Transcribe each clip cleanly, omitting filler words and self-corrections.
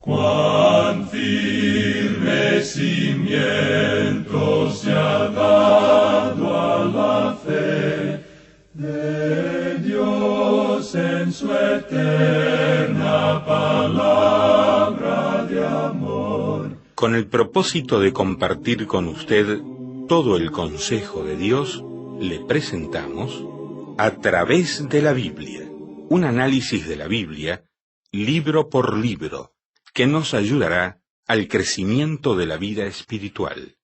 Cuán firme cimiento se ha dado a la fe de Dios en su eterna palabra de amor. Con el propósito de compartir con usted todo el consejo de Dios, le presentamos A través de la Biblia, un análisis de la Biblia, libro por libro, que nos ayudará al crecimiento de la vida espiritual.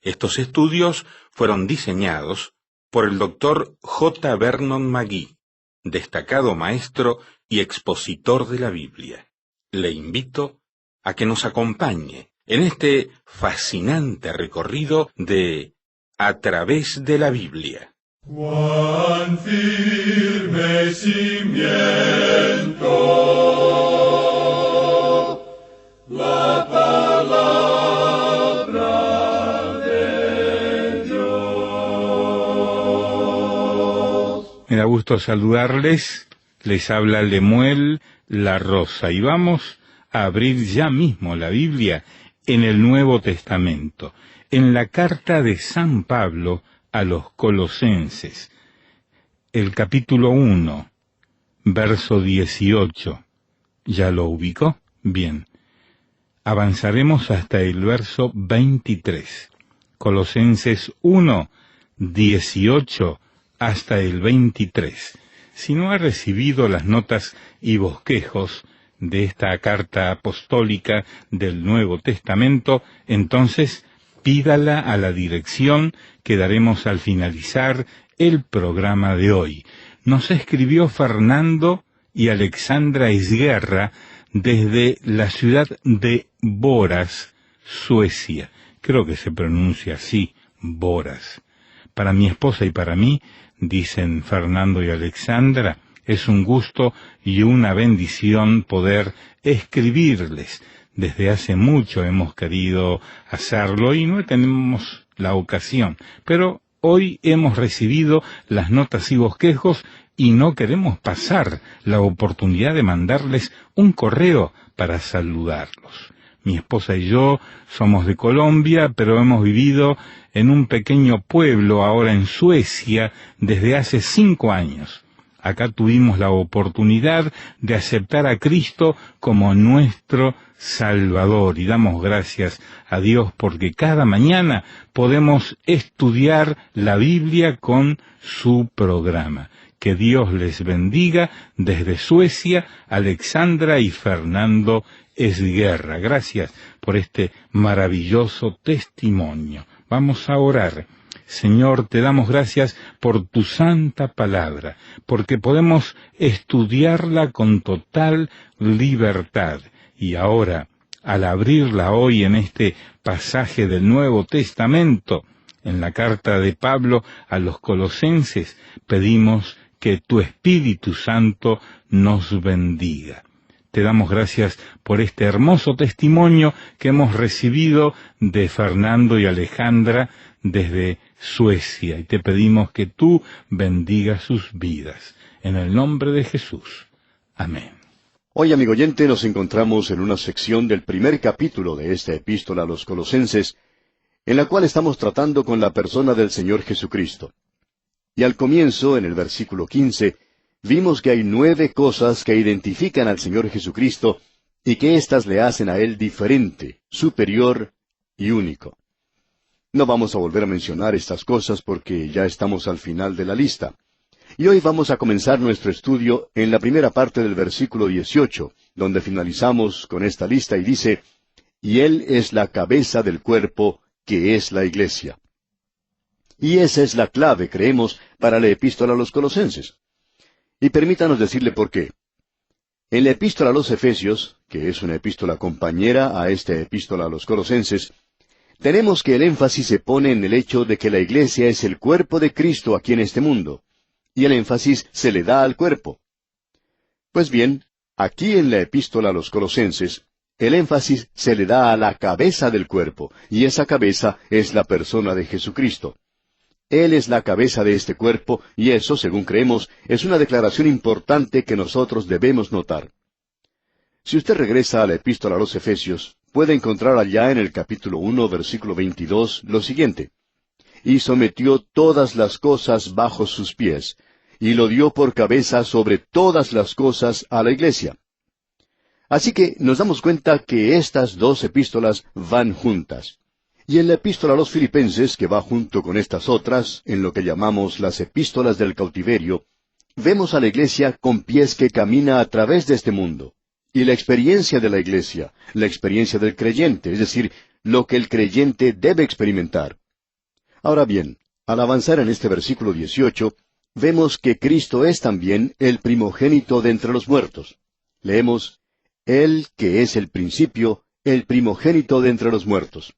Estos estudios fueron diseñados por el Dr. J. Vernon McGee, destacado maestro y expositor de la Biblia. Le invito a que nos acompañe en este fascinante recorrido de A través de la Biblia. Cuán firme cimiento la palabra de Dios. Me da gusto saludarles, les habla Lemuel La Rosa y vamos a abrir ya mismo la Biblia en el Nuevo Testamento, en la carta de San Pablo a los Colosenses, el capítulo 1, verso 18. ¿Ya lo ubicó? Bien. Avanzaremos hasta el verso 23. Colosenses 1, 18 hasta el 23. Si no ha recibido las notas y bosquejos de esta carta apostólica del Nuevo Testamento, entonces pídala a la dirección que daremos al finalizar el programa de hoy. Nos escribió Fernando y Alexandra Esguerra desde la ciudad de Borås, Suecia. Creo que se pronuncia así, Borås. Para mi esposa y para mí, dicen Fernando y Alexandra, es un gusto y una bendición poder escribirles. Desde hace mucho hemos querido hacerlo y no tenemos la ocasión, pero hoy hemos recibido las notas y bosquejos y no queremos pasar la oportunidad de mandarles un correo para saludarlos. Mi esposa y yo somos de Colombia, pero hemos vivido en un pequeño pueblo ahora en Suecia desde hace 5 años. Acá tuvimos la oportunidad de aceptar a Cristo como nuestro Salvador y damos gracias a Dios porque cada mañana podemos estudiar la Biblia con su programa. Que Dios les bendiga desde Suecia, Alexandra y Fernando Esguerra. Gracias por este maravilloso testimonio. Vamos a orar. Señor, te damos gracias por tu santa palabra, porque podemos estudiarla con total libertad. Y ahora, al abrirla hoy en este pasaje del Nuevo Testamento, en la carta de Pablo a los Colosenses, pedimos que tu Espíritu Santo nos bendiga. Te damos gracias por este hermoso testimonio que hemos recibido de Fernando y Alejandra desde Suecia, y te pedimos que tú bendigas sus vidas. En el nombre de Jesús. Amén. Hoy, amigo oyente, nos encontramos en una sección del primer capítulo de esta epístola a los Colosenses, en la cual estamos tratando con la persona del Señor Jesucristo. Y al comienzo, en el versículo 15, vimos que hay 9 cosas que identifican al Señor Jesucristo y que éstas le hacen a Él diferente, superior y único. No vamos a volver a mencionar estas cosas porque ya estamos al final de la lista. Y hoy vamos a comenzar nuestro estudio en la primera parte del versículo 18, donde finalizamos con esta lista y dice, «Y Él es la cabeza del cuerpo, que es la Iglesia». Y esa es la clave, creemos, para la epístola a los Colosenses. Y permítanos decirle por qué. En la epístola a los Efesios, que es una epístola compañera a esta epístola a los Colosenses, tenemos que el énfasis se pone en el hecho de que la Iglesia es el cuerpo de Cristo aquí en este mundo, y el énfasis se le da al cuerpo. Pues bien, aquí en la epístola a los Colosenses, el énfasis se le da a la cabeza del cuerpo, y esa cabeza es la persona de Jesucristo. Él es la cabeza de este cuerpo, y eso, según creemos, es una declaración importante que nosotros debemos notar. Si usted regresa a la epístola a los Efesios, puede encontrar allá en el capítulo 1, versículo 22, lo siguiente: y sometió todas las cosas bajo sus pies, y lo dio por cabeza sobre todas las cosas a la iglesia. Así que nos damos cuenta que estas dos epístolas van juntas. Y en la epístola a los Filipenses, que va junto con estas otras, en lo que llamamos las epístolas del cautiverio, vemos a la iglesia con pies que camina a través de este mundo. Y la experiencia de la iglesia, la experiencia del creyente, es decir, lo que el creyente debe experimentar. Ahora bien, al avanzar en este versículo 18, vemos que Cristo es también el primogénito de entre los muertos. Leemos: Él que es el principio, el primogénito de entre los muertos.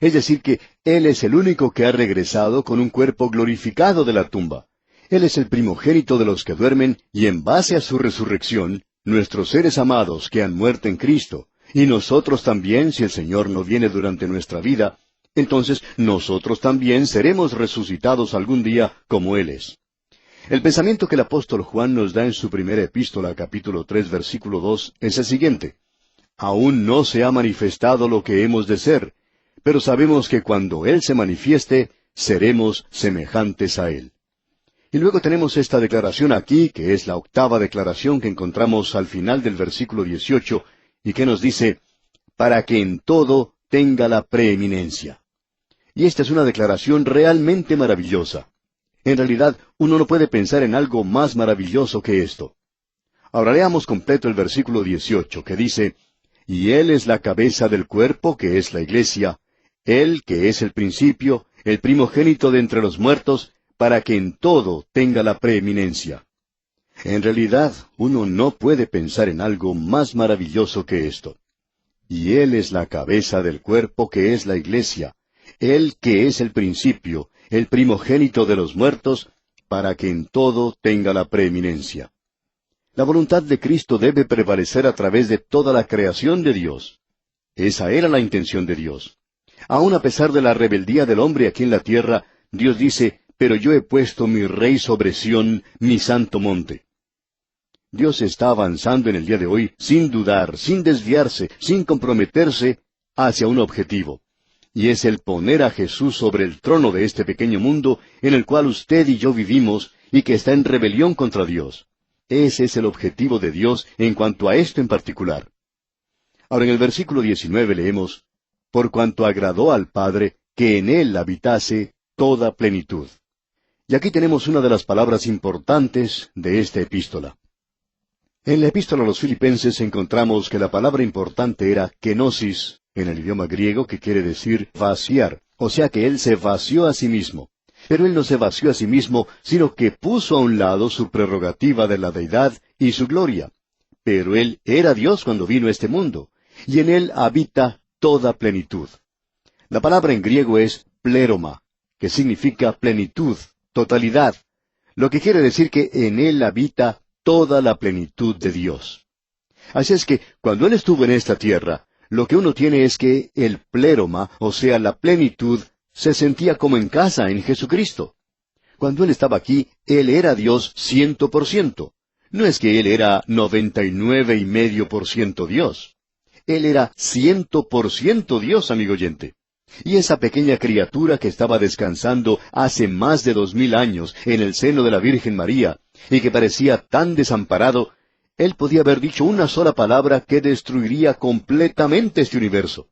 Es decir, que Él es el único que ha regresado con un cuerpo glorificado de la tumba. Él es el primogénito de los que duermen, y en base a su resurrección, nuestros seres amados que han muerto en Cristo, y nosotros también, si el Señor no viene durante nuestra vida, entonces nosotros también seremos resucitados algún día como Él es. El pensamiento que el apóstol Juan nos da en su primera epístola, capítulo 3, versículo 2, es el siguiente: aún no se ha manifestado lo que hemos de ser, pero sabemos que cuando Él se manifieste, seremos semejantes a Él. Y luego tenemos esta declaración aquí, que es la octava declaración que encontramos al final del versículo 18, y que nos dice: para que en todo tenga la preeminencia. Y esta es una declaración realmente maravillosa. En realidad, uno no puede pensar en algo más maravilloso que esto. Ahora leamos completo el versículo 18, que dice: y Él es la cabeza del cuerpo, que es la iglesia, Él que es el principio, el primogénito de entre los muertos, para que en todo tenga la preeminencia. En realidad, uno no puede pensar en algo más maravilloso que esto. Y Él es la cabeza del cuerpo, que es la iglesia, Él que es el principio, el primogénito de los muertos, para que en todo tenga la preeminencia. La voluntad de Cristo debe prevalecer a través de toda la creación de Dios. Esa era la intención de Dios. Aun a pesar de la rebeldía del hombre aquí en la tierra, Dios dice: pero yo he puesto mi rey sobre Sión, mi santo monte. Dios está avanzando en el día de hoy sin dudar, sin desviarse, sin comprometerse hacia un objetivo. Y es el poner a Jesús sobre el trono de este pequeño mundo en el cual usted y yo vivimos y que está en rebelión contra Dios. Ese es el objetivo de Dios en cuanto a esto en particular. Ahora en el versículo 19 leemos: por cuanto agradó al Padre que en Él habitase toda plenitud. Y aquí tenemos una de las palabras importantes de esta epístola. En la epístola a los Filipenses encontramos que la palabra importante era kenosis, en el idioma griego, que quiere decir vaciar, o sea que Él se vació a sí mismo. Pero Él no se vació a sí mismo, sino que puso a un lado su prerrogativa de la deidad y su gloria. Pero Él era Dios cuando vino a este mundo, y en Él habita toda plenitud. La palabra en griego es pleroma, que significa plenitud, totalidad, lo que quiere decir que en Él habita toda la plenitud de Dios. Así es que, cuando Él estuvo en esta tierra, lo que uno tiene es que el pleroma, o sea, la plenitud, se sentía como en casa en Jesucristo. Cuando Él estaba aquí, Él era Dios 100%. No es que Él era 99,5% Dios. Él era 100% Dios, amigo oyente. Y esa pequeña criatura que estaba descansando hace más de 2000 años en el seno de la Virgen María, y que parecía tan desamparado, Él podía haber dicho una sola palabra que destruiría completamente este universo.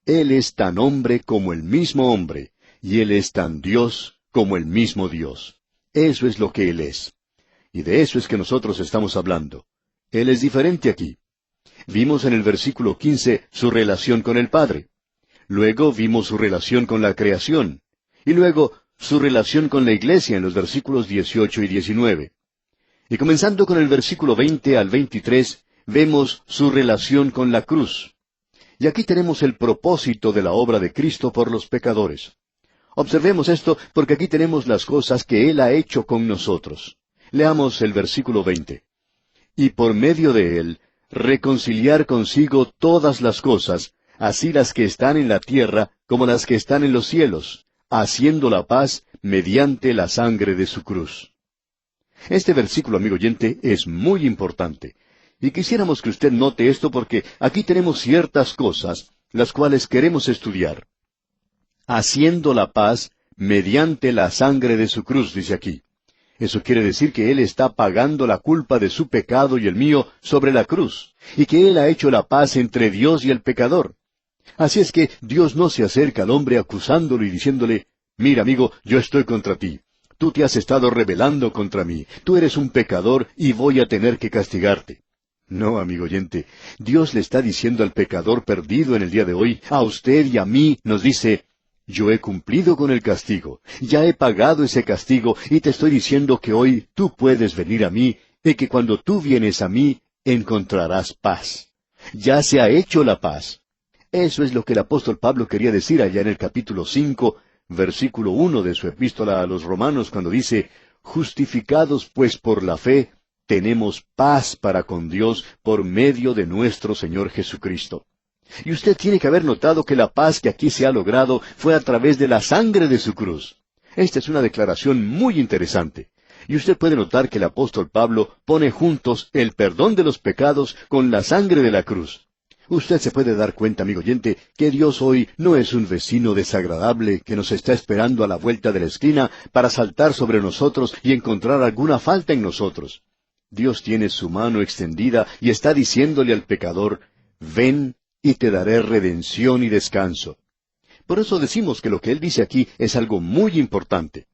Él es tan hombre como el mismo hombre, y Él es tan Dios como el mismo Dios. Eso es lo que Él es. Y de eso es que nosotros estamos hablando. Él es diferente aquí. Vimos en el versículo 15 su relación con el Padre. Luego vimos su relación con la creación. Y luego su relación con la iglesia en los versículos 18 y 19. Y comenzando con el versículo 20 al 23, vemos su relación con la cruz. Y aquí tenemos el propósito de la obra de Cristo por los pecadores. Observemos esto porque aquí tenemos las cosas que Él ha hecho con nosotros. Leamos el versículo 20. Y por medio de Él, reconciliar consigo todas las cosas, así las que están en la tierra como las que están en los cielos, haciendo la paz mediante la sangre de su cruz. Este versículo, amigo oyente, es muy importante. Y quisiéramos que usted note esto porque aquí tenemos ciertas cosas, las cuales queremos estudiar. Haciendo la paz mediante la sangre de su cruz, dice aquí. Eso quiere decir que Él está pagando la culpa de su pecado y el mío sobre la cruz, y que Él ha hecho la paz entre Dios y el pecador. Así es que Dios no se acerca al hombre acusándolo y diciéndole, mira amigo, yo estoy contra ti. Tú te has estado rebelando contra mí. Tú eres un pecador y voy a tener que castigarte. No, amigo oyente, Dios le está diciendo al pecador perdido en el día de hoy, a usted y a mí, nos dice, yo he cumplido con el castigo, ya he pagado ese castigo y te estoy diciendo que hoy tú puedes venir a mí y que cuando tú vienes a mí encontrarás paz. Ya se ha hecho la paz. Eso es lo que el apóstol Pablo quería decir allá en el capítulo 5, versículo 1 de su epístola a los Romanos, cuando dice, justificados pues por la fe, tenemos paz para con Dios por medio de nuestro Señor Jesucristo. Y usted tiene que haber notado que la paz que aquí se ha logrado fue a través de la sangre de su cruz. Esta es una declaración muy interesante. Y usted puede notar que el apóstol Pablo pone juntos el perdón de los pecados con la sangre de la cruz. Usted se puede dar cuenta, amigo oyente, que Dios hoy no es un vecino desagradable que nos está esperando a la vuelta de la esquina para saltar sobre nosotros y encontrar alguna falta en nosotros. Dios tiene su mano extendida y está diciéndole al pecador, ven y te daré redención y descanso. Por eso decimos que lo que Él dice aquí es algo muy importante.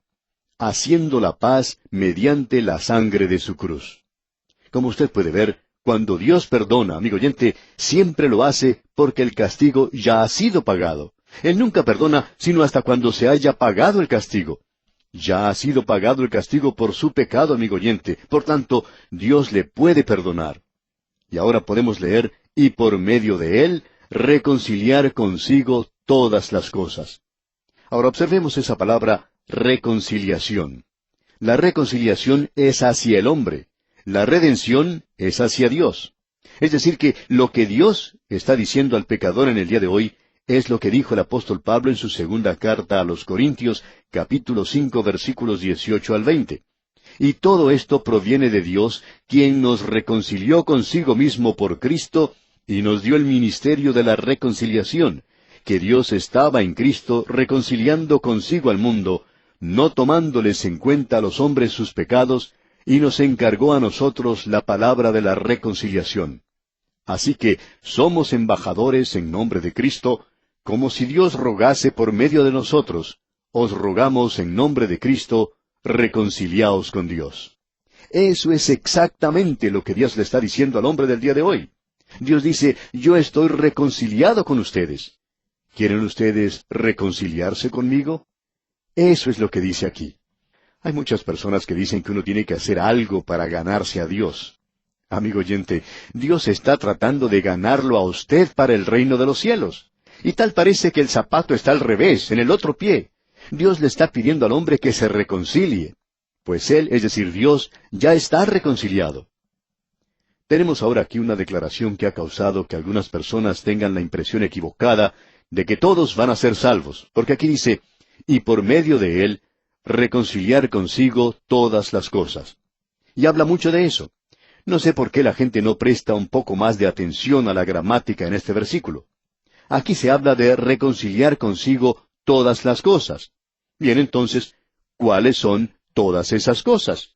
Haciendo la paz mediante la sangre de su cruz. Como usted puede ver, cuando Dios perdona, amigo oyente, siempre lo hace porque el castigo ya ha sido pagado. Él nunca perdona sino hasta cuando se haya pagado el castigo. Ya ha sido pagado el castigo por su pecado, amigo oyente. Por tanto, Dios le puede perdonar. Y ahora podemos leer, y por medio de Él, reconciliar consigo todas las cosas. Ahora observemos esa palabra, reconciliación. La reconciliación es hacia el hombre. La redención es hacia Dios. Es decir que lo que Dios está diciendo al pecador en el día de hoy es lo que dijo el apóstol Pablo en su segunda carta a los Corintios, capítulo 5, versículos 18 al 20. Y todo esto proviene de Dios, quien nos reconcilió consigo mismo por Cristo y nos dio el ministerio de la reconciliación, que Dios estaba en Cristo reconciliando consigo al mundo, no tomándoles en cuenta a los hombres sus pecados, y nos encargó a nosotros la palabra de la reconciliación. Así que somos embajadores en nombre de Cristo, como si Dios rogase por medio de nosotros. Os rogamos en nombre de Cristo, reconciliaos con Dios. Eso es exactamente lo que Dios le está diciendo al hombre del día de hoy. Dios dice, yo estoy reconciliado con ustedes. ¿Quieren ustedes reconciliarse conmigo? Eso es lo que dice aquí. Hay muchas personas que dicen que uno tiene que hacer algo para ganarse a Dios. Amigo oyente, Dios está tratando de ganarlo a usted para el reino de los cielos. Y tal parece que el zapato está al revés, en el otro pie. Dios le está pidiendo al hombre que se reconcilie. Pues Él, es decir, Dios, ya está reconciliado. Tenemos ahora aquí una declaración que ha causado que algunas personas tengan la impresión equivocada de que todos van a ser salvos. Porque aquí dice, y por medio de Él, reconciliar consigo todas las cosas. Y habla mucho de eso. No sé por qué la gente no presta un poco más de atención a la gramática en este versículo. Aquí se habla de reconciliar consigo todas las cosas. Bien, entonces, ¿cuáles son todas esas cosas?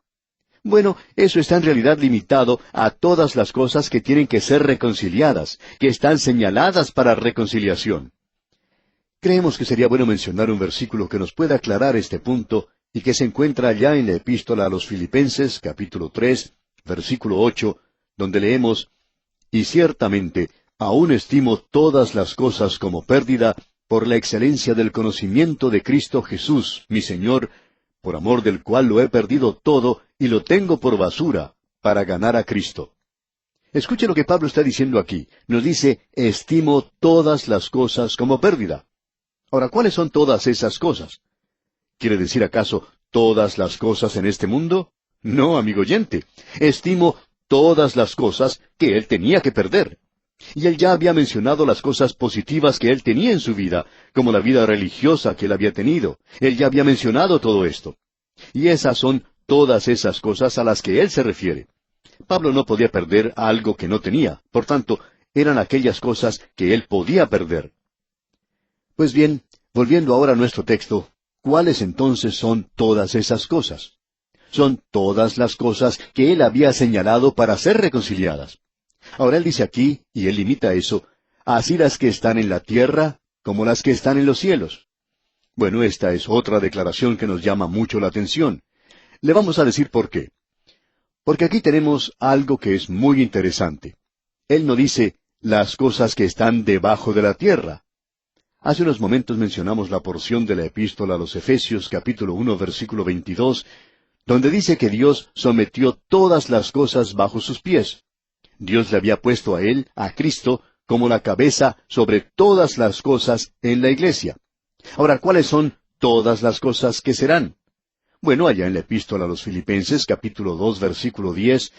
Bueno, eso está en realidad limitado a todas las cosas que tienen que ser reconciliadas, que están señaladas para reconciliación. Creemos que sería bueno mencionar un versículo que nos pueda aclarar este punto y que se encuentra allá en la epístola a los Filipenses, capítulo 3, versículo 8, donde leemos, y ciertamente aún estimo todas las cosas como pérdida por la excelencia del conocimiento de Cristo Jesús, mi Señor, por amor del cual lo he perdido todo y lo tengo por basura, para ganar a Cristo. Escuche lo que Pablo está diciendo aquí. Nos dice, estimo todas las cosas como pérdida. Ahora, ¿cuáles son todas esas cosas? ¿Quiere decir acaso todas las cosas en este mundo? No, amigo oyente. Estimo todas las cosas que él tenía que perder. Y él ya había mencionado las cosas positivas que él tenía en su vida, como la vida religiosa que él había tenido. Él ya había mencionado todo esto. Y esas son todas esas cosas a las que él se refiere. Pablo no podía perder algo que no tenía. Por tanto, eran aquellas cosas que él podía perder. Pues bien, volviendo ahora a nuestro texto, ¿cuáles entonces son todas esas cosas? Son todas las cosas que él había señalado para ser reconciliadas. Ahora él dice aquí, y él limita eso, así las que están en la tierra como las que están en los cielos. Bueno, esta es otra declaración que nos llama mucho la atención. Le vamos a decir por qué. Porque aquí tenemos algo que es muy interesante. Él no dice las cosas que están debajo de la tierra. Hace unos momentos mencionamos la porción de la epístola a los Efesios, capítulo 1, versículo 22, donde dice que Dios sometió todas las cosas bajo sus pies. Dios le había puesto a él, a Cristo, como la cabeza sobre todas las cosas en la iglesia. Ahora, ¿cuáles son todas las cosas que serán? Bueno, allá en la epístola a los Filipenses, capítulo 2, versículo 10,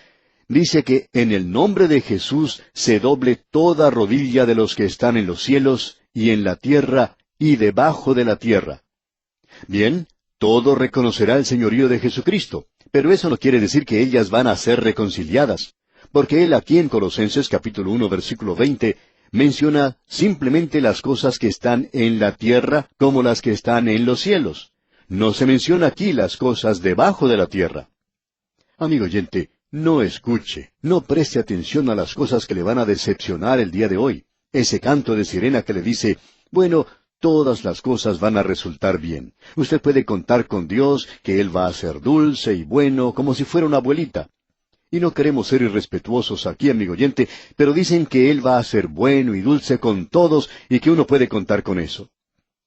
dice que en el nombre de Jesús se doble toda rodilla de los que están en los cielos y en la tierra y debajo de la tierra. Bien, todo reconocerá el señorío de Jesucristo, pero eso no quiere decir que ellas van a ser reconciliadas, porque él aquí en Colosenses capítulo 1 versículo 20 menciona simplemente las cosas que están en la tierra como las que están en los cielos. No se menciona aquí las cosas debajo de la tierra. Amigo oyente, no escuche, no preste atención a las cosas que le van a decepcionar el día de hoy. Ese canto de sirena que le dice, bueno, todas las cosas van a resultar bien. Usted puede contar con Dios, que Él va a ser dulce y bueno, como si fuera una abuelita. Y no queremos ser irrespetuosos aquí, amigo oyente, pero dicen que Él va a ser bueno y dulce con todos y que uno puede contar con eso.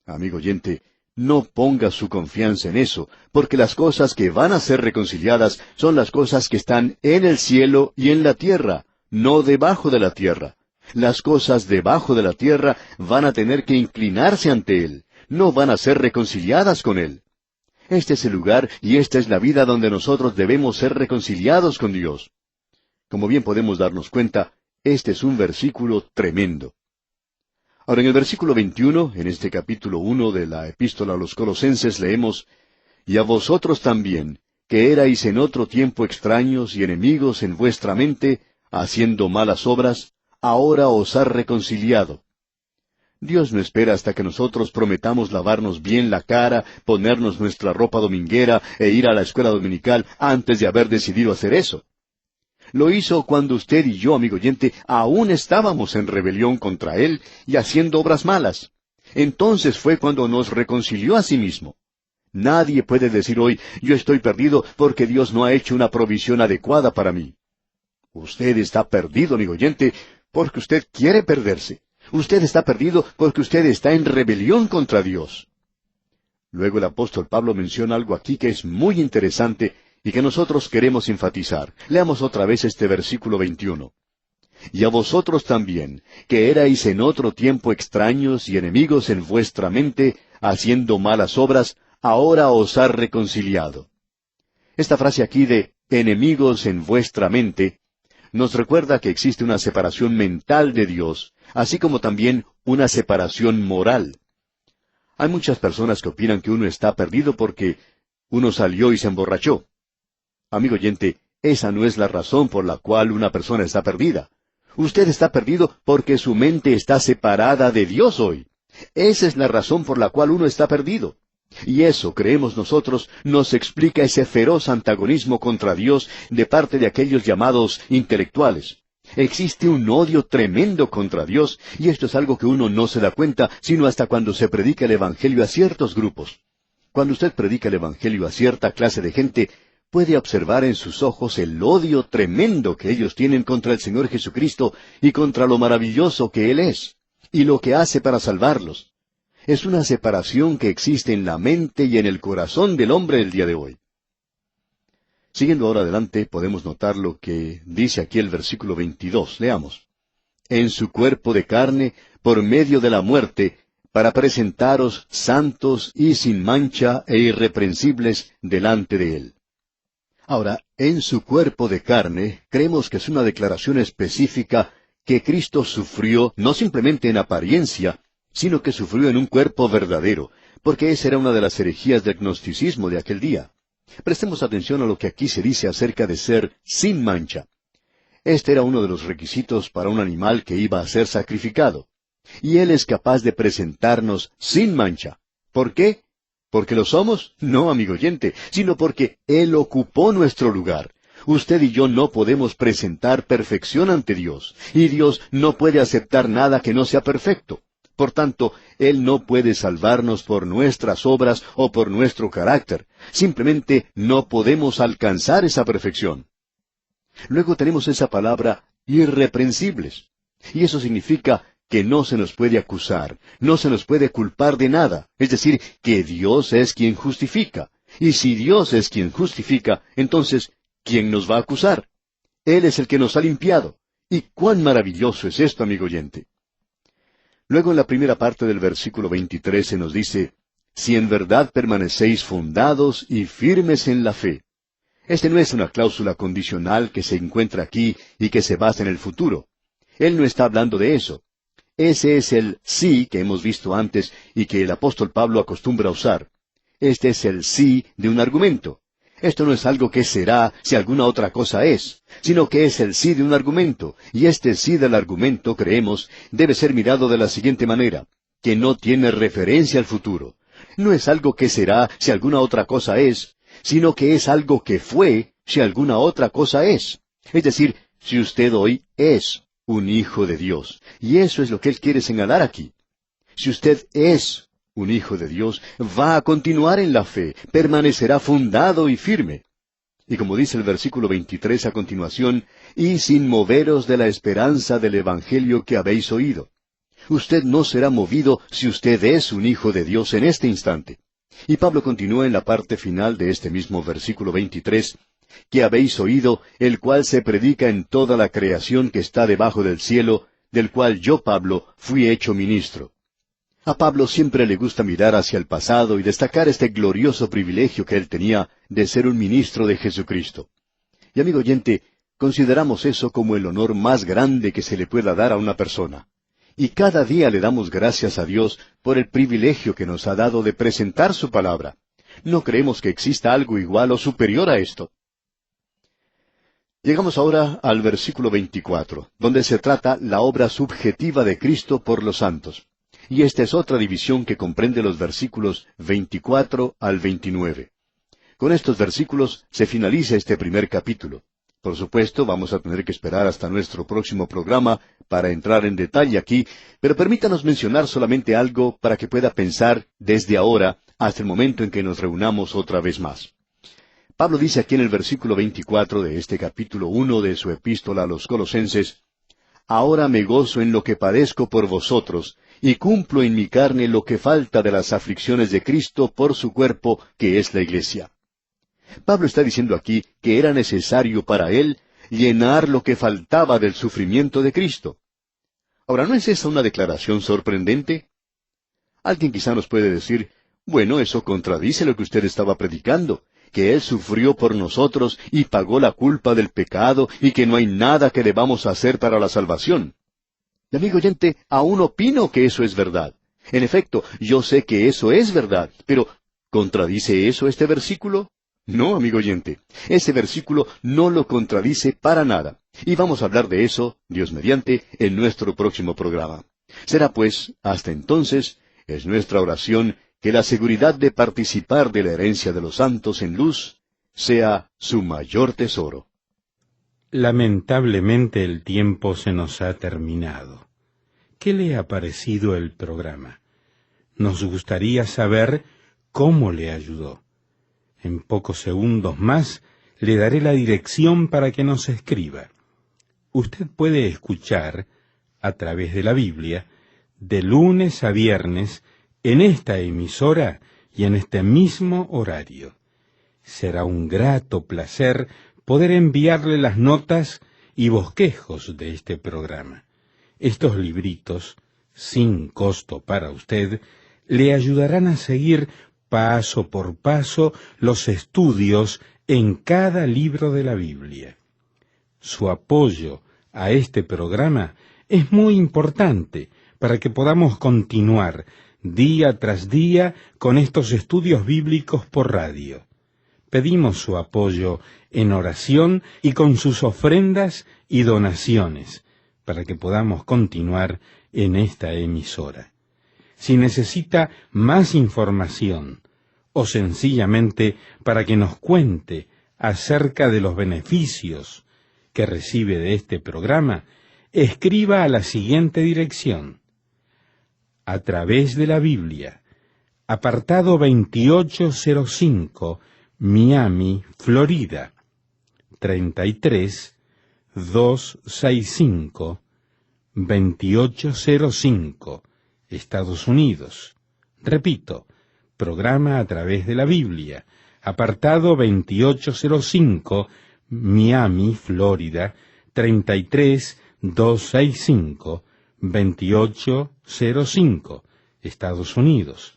Amigo oyente, no ponga su confianza en eso, porque las cosas que van a ser reconciliadas son las cosas que están en el cielo y en la tierra, no debajo de la tierra. Las cosas debajo de la tierra van a tener que inclinarse ante Él, no van a ser reconciliadas con Él. Este es el lugar y esta es la vida donde nosotros debemos ser reconciliados con Dios. Como bien podemos darnos cuenta, este es un versículo tremendo. Ahora en el versículo 21, en este capítulo 1 de la epístola a los Colosenses, leemos, «Y a vosotros también, que erais en otro tiempo extraños y enemigos en vuestra mente, haciendo malas obras, ahora os ha reconciliado». Dios no espera hasta que nosotros prometamos lavarnos bien la cara, ponernos nuestra ropa dominguera e ir a la escuela dominical antes de haber decidido hacer eso. Lo hizo cuando usted y yo, amigo oyente, aún estábamos en rebelión contra Él y haciendo obras malas. Entonces fue cuando nos reconcilió a sí mismo. Nadie puede decir hoy, yo estoy perdido porque Dios no ha hecho una provisión adecuada para mí. Usted está perdido, amigo oyente, porque usted quiere perderse. Usted está perdido porque usted está en rebelión contra Dios. Luego el apóstol Pablo menciona algo aquí que es muy interesante y que nosotros queremos enfatizar. Leamos otra vez este versículo 21. «Y a vosotros también, que erais en otro tiempo extraños y enemigos en vuestra mente, haciendo malas obras, ahora os ha reconciliado». Esta frase aquí de «enemigos en vuestra mente» nos recuerda que existe una separación mental de Dios, así como también una separación moral. Hay muchas personas que opinan que uno está perdido porque uno salió y se emborrachó. Amigo oyente, esa no es la razón por la cual una persona está perdida. Usted está perdido porque su mente está separada de Dios hoy. Esa es la razón por la cual uno está perdido. Y eso, creemos nosotros, nos explica ese feroz antagonismo contra Dios de parte de aquellos llamados intelectuales. Existe un odio tremendo contra Dios, y esto es algo que uno no se da cuenta, sino hasta cuando se predica el Evangelio a ciertos grupos. Cuando usted predica el Evangelio a cierta clase de gente, puede observar en sus ojos el odio tremendo que ellos tienen contra el Señor Jesucristo y contra lo maravilloso que Él es, y lo que hace para salvarlos. Es una separación que existe en la mente y en el corazón del hombre el día de hoy. Siguiendo ahora adelante, podemos notar lo que dice aquí el versículo 22. Leamos. «En su cuerpo de carne, por medio de la muerte, para presentaros santos y sin mancha e irreprensibles delante de Él». Ahora, en su cuerpo de carne, creemos que es una declaración específica que Cristo sufrió no simplemente en apariencia, sino que sufrió en un cuerpo verdadero, porque esa era una de las herejías del gnosticismo de aquel día. Prestemos atención a lo que aquí se dice acerca de ser sin mancha. Este era uno de los requisitos para un animal que iba a ser sacrificado. Y Él es capaz de presentarnos sin mancha. ¿Por qué? ¿Porque lo somos? No, amigo oyente, sino porque Él ocupó nuestro lugar. Usted y yo no podemos presentar perfección ante Dios, y Dios no puede aceptar nada que no sea perfecto. Por tanto, Él no puede salvarnos por nuestras obras o por nuestro carácter. Simplemente no podemos alcanzar esa perfección. Luego tenemos esa palabra irreprensibles. Y eso significa que no se nos puede acusar, no se nos puede culpar de nada. Es decir, que Dios es quien justifica. Y si Dios es quien justifica, entonces, ¿quién nos va a acusar? Él es el que nos ha limpiado. Y cuán maravilloso es esto, amigo oyente. Luego en la primera parte del versículo 23 se nos dice, si en verdad permanecéis fundados y firmes en la fe. Este no es una cláusula condicional que se encuentra aquí y que se basa en el futuro. Él no está hablando de eso. Ese es el sí que hemos visto antes y que el apóstol Pablo acostumbra usar. Este es el sí de un argumento. Esto no es algo que será si alguna otra cosa es, sino que es el sí de un argumento, y este sí del argumento, creemos, debe ser mirado de la siguiente manera, que no tiene referencia al futuro. No es algo que será si alguna otra cosa es, sino que es algo que fue si alguna otra cosa es. Es decir, si usted hoy es un hijo de Dios, y eso es lo que Él quiere señalar aquí. Si usted es un hijo de Dios, va a continuar en la fe, permanecerá fundado y firme. Y como dice el versículo 23 a continuación, y sin moveros de la esperanza del Evangelio que habéis oído. Usted no será movido si usted es un hijo de Dios en este instante. Y Pablo continúa en la parte final de este mismo versículo 23, que habéis oído, el cual se predica en toda la creación que está debajo del cielo, del cual yo, Pablo, fui hecho ministro. A Pablo siempre le gusta mirar hacia el pasado y destacar este glorioso privilegio que él tenía de ser un ministro de Jesucristo. Y amigo oyente, consideramos eso como el honor más grande que se le pueda dar a una persona. Y cada día le damos gracias a Dios por el privilegio que nos ha dado de presentar su palabra. No creemos que exista algo igual o superior a esto. Llegamos ahora al versículo 24, donde se trata la obra subjetiva de Cristo por los santos. Y esta es otra división que comprende los versículos 24 al 29. Con estos versículos se finaliza este primer capítulo. Por supuesto, vamos a tener que esperar hasta nuestro próximo programa para entrar en detalle aquí, pero permítanos mencionar solamente algo para que pueda pensar desde ahora hasta el momento en que nos reunamos otra vez más. Pablo dice aquí en el versículo 24 de este capítulo 1 de su epístola a los Colosenses, «Ahora me gozo en lo que padezco por vosotros, y cumplo en mi carne lo que falta de las aflicciones de Cristo por su cuerpo, que es la Iglesia». Pablo está diciendo aquí que era necesario para él llenar lo que faltaba del sufrimiento de Cristo. Ahora, ¿no es esa una declaración sorprendente? Alguien quizá nos puede decir, bueno, eso contradice lo que usted estaba predicando, que Él sufrió por nosotros y pagó la culpa del pecado y que no hay nada que debamos hacer para la salvación. Y amigo oyente, aún opino que eso es verdad. En efecto, yo sé que eso es verdad, pero ¿contradice eso este versículo? No, amigo oyente, ese versículo no lo contradice para nada. Y vamos a hablar de eso, Dios mediante, en nuestro próximo programa. Será pues, hasta entonces, es nuestra oración que la seguridad de participar de la herencia de los santos en luz sea su mayor tesoro. Lamentablemente el tiempo se nos ha terminado. ¿Qué le ha parecido el programa? Nos gustaría saber cómo le ayudó. En pocos segundos más le daré la dirección para que nos escriba. Usted puede escuchar, a través de la Biblia, de lunes a viernes, en esta emisora y en este mismo horario. Será un grato placer poder enviarle las notas y bosquejos de este programa. Estos libritos, sin costo para usted, le ayudarán a seguir paso por paso los estudios en cada libro de la Biblia. Su apoyo a este programa es muy importante para que podamos continuar día tras día con estos estudios bíblicos por radio. pedimos su apoyo en oración y con sus ofrendas y donaciones para que podamos continuar en esta emisora. Si necesita más información o sencillamente para que nos cuente acerca de los beneficios que recibe de este programa, escriba a la siguiente dirección: A través de la Biblia, apartado 2805, Miami, Florida, 33265, 2805, Estados Unidos. Repito, programa A través de la Biblia, apartado 2805, Miami, Florida, 33265, 2805, Estados Unidos.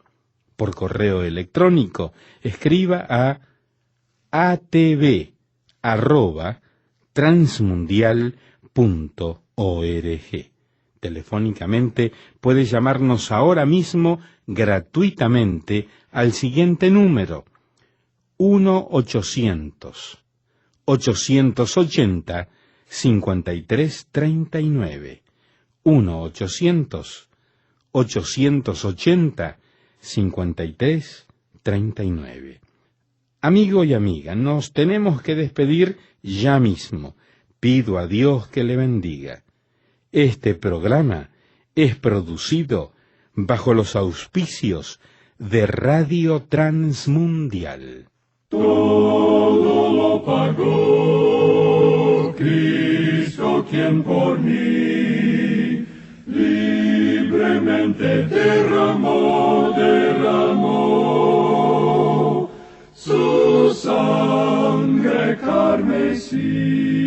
Por correo electrónico, escriba a atv@transmundial.org. Telefónicamente puede llamarnos ahora mismo gratuitamente al siguiente número: 1-800-880-5339. 1-800-880-5339. Amigo y amiga, nos tenemos que despedir ya mismo. Pido a Dios que le bendiga. Este programa es producido bajo los auspicios de Radio Transmundial. Todo lo pagó Cristo, quien por mí libremente derramó su sangre carmesí.